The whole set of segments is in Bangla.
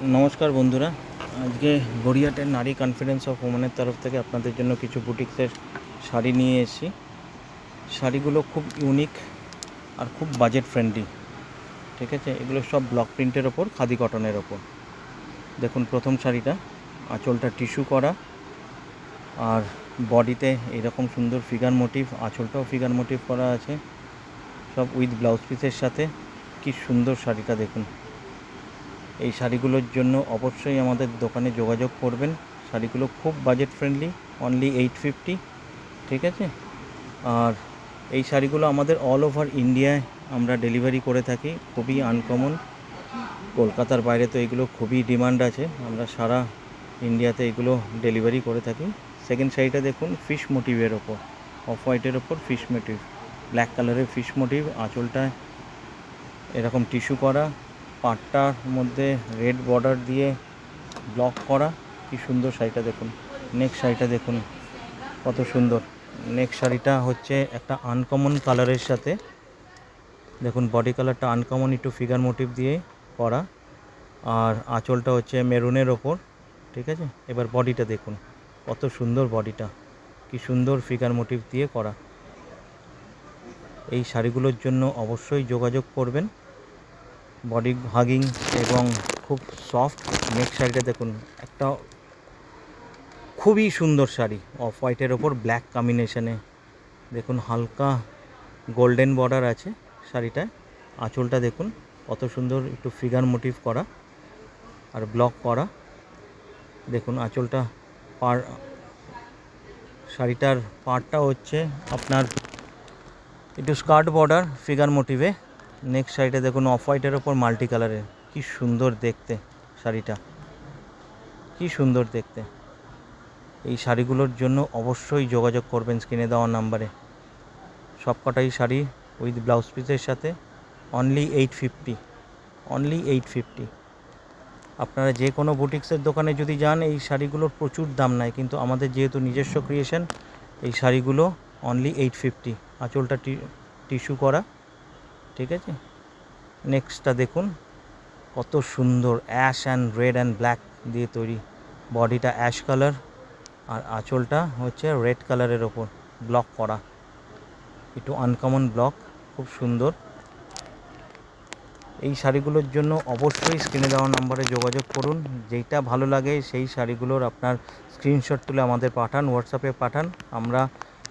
নমস্কার বন্ধুরা, আজকে গড়িয়াহাটের নারী কনফিডেন্স অফ ওমেনের তরফ থেকে আপনাদের জন্য কিছু বুটিক্সের শাড়ি নিয়ে এসেছি। শাড়িগুলো খুব ইউনিক আর খুব বাজেট ফ্রেন্ডলি। ঠিক আছে, এগুলো সব ব্লক প্রিন্টের ওপর, খাদি কটনের ওপর। দেখুন প্রথম শাড়িটা, আঁচলটা টিস্যু করা আর বডিতে এইরকম সুন্দর ফিগার মোটিভ, আঁচলটাও ফিগার মোটিভ করা আছে, সব উইথ ব্লাউজ পিসের সাথে। কি সুন্দর শাড়িটা দেখুন। এই শাড়িগুলোর জন্য অবশ্যই আমাদের দোকানে যোগাযোগ করবেন। শাড়িগুলো খুব বাজেট ফ্রেন্ডলি, অনলি 850। ঠিক আছে, আর এই শাড়িগুলো আমাদের অল ওভার ইন্ডিয়ায় আমরা ডেলিভারি করে থাকি। খুবই আনকমন, কলকাতার বাইরে তো এগুলো খুবই ডিমান্ড আছে, আমরা সারা ইন্ডিয়াতে এগুলো ডেলিভারি করে থাকি। সেকেন্ড শাড়িটা দেখুন, ফিশ মোটিভের ওপর, অফ হোয়াইটের ওপর ফিশ মোটিভ, ব্ল্যাক কালারের ফিশ মোটিভ, আঁচলটায় এরকম টিস্যু করা, পাটটার মধ্যে রেড বর্ডার দিয়ে ব্লক করা। কি সুন্দর শাড়িটা দেখুন। নেক্সট শাড়িটা দেখুন কত সুন্দর। নেক্সট শাড়িটা হচ্ছে একটা আনকমন কালারের সাথে, দেখুন বডি কালারটা আনকমন, একটু ফিগার মোটিভ দিয়ে করা, আর আঁচলটা হচ্ছে মেরুনের ওপর। ঠিক আছে, এবার বডিটা দেখুন কত সুন্দর বডিটা, কি সুন্দর ফিগার মোটিভ দিয়ে করা। এই শাড়িগুলোর জন্য অবশ্যই যোগাযোগ করবেন। বডি হাগিং এবং খুব সফট। নেক্সট শাড়িটা দেখুন, একটা খুবই সুন্দর শাড়ি, অফ হোয়াইটের ওপর ব্ল্যাক কম্বিনেশনে। দেখুন হালকা গোল্ডেন বর্ডার আছে শাড়িটায়। আঁচলটা দেখুন কত সুন্দর, একটু ফিগার মোটিভ করা আর ব্লক করা। দেখুন আঁচলটা, শাড়িটার পাড়টা হচ্ছে আপনার একটু স্কার্ট বর্ডার ফিগার মোটিভে। নেক্সট শাড়িটা দেখুন, অফ হোয়াইটের ওপর মাল্টি কালারের। কি সুন্দর দেখতে শাড়িটা, কি সুন্দর দেখতে। এই শাড়িগুলোর জন্য অবশ্যই যোগাযোগ করবেন স্ক্রিনে দেওয়া নাম্বারে। সবকটাই শাড়ি উইথ ব্লাউজ পিসের সাথে, অনলি 850, অনলি 850। আপনারা যে কোনো বুটিক্সের দোকানে যদি যান, এই শাড়িগুলোর প্রচুর দাম নেয়, কিন্তু আমাদের যেহেতু নিজস্ব ক্রিয়েশন, এই শাড়িগুলো অনলি 850। আঁচলটা টিস্যু করা। ঠিক আছে, নেক্সটটা দেখুন কত সুন্দর, ash and red and black দিয়ে তৈরি। বডিটা অ্যাশ কালার আর আঁচলটা হচ্ছে রেড কালারের ওপর ব্লক করা, একটু আনকমন ব্লক, খুব সুন্দর। এই শাড়িগুলোর জন্য অবশ্যই স্ক্রিনে দেওয়া নাম্বারে যোগাযোগ করুন। যেইটা ভালো লাগে সেই শাড়িগুলোর আপনার স্ক্রিনশট তুলে আমাদের পাঠান, হোয়াটসঅ্যাপে পাঠান। আমরা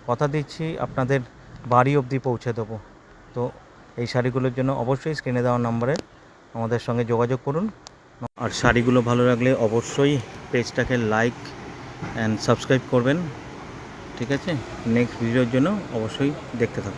কথা দিচ্ছি আপনাদের বাড়ি অবধি পৌঁছে দেবো। তো এই শাড়িগুলোর জন্য অবশ্যই স্ক্রিনে দেওয়া নাম্বারে আমাদের সঙ্গে যোগাযোগ করুন। আর শাড়িগুলো ভালো লাগলে অবশ্যই পেজটাকে লাইক অ্যান্ড সাবস্ক্রাইব করবেন। ঠিক আছে, নেক্সট ভিডিওর জন্য অবশ্যই দেখতে থাকুন।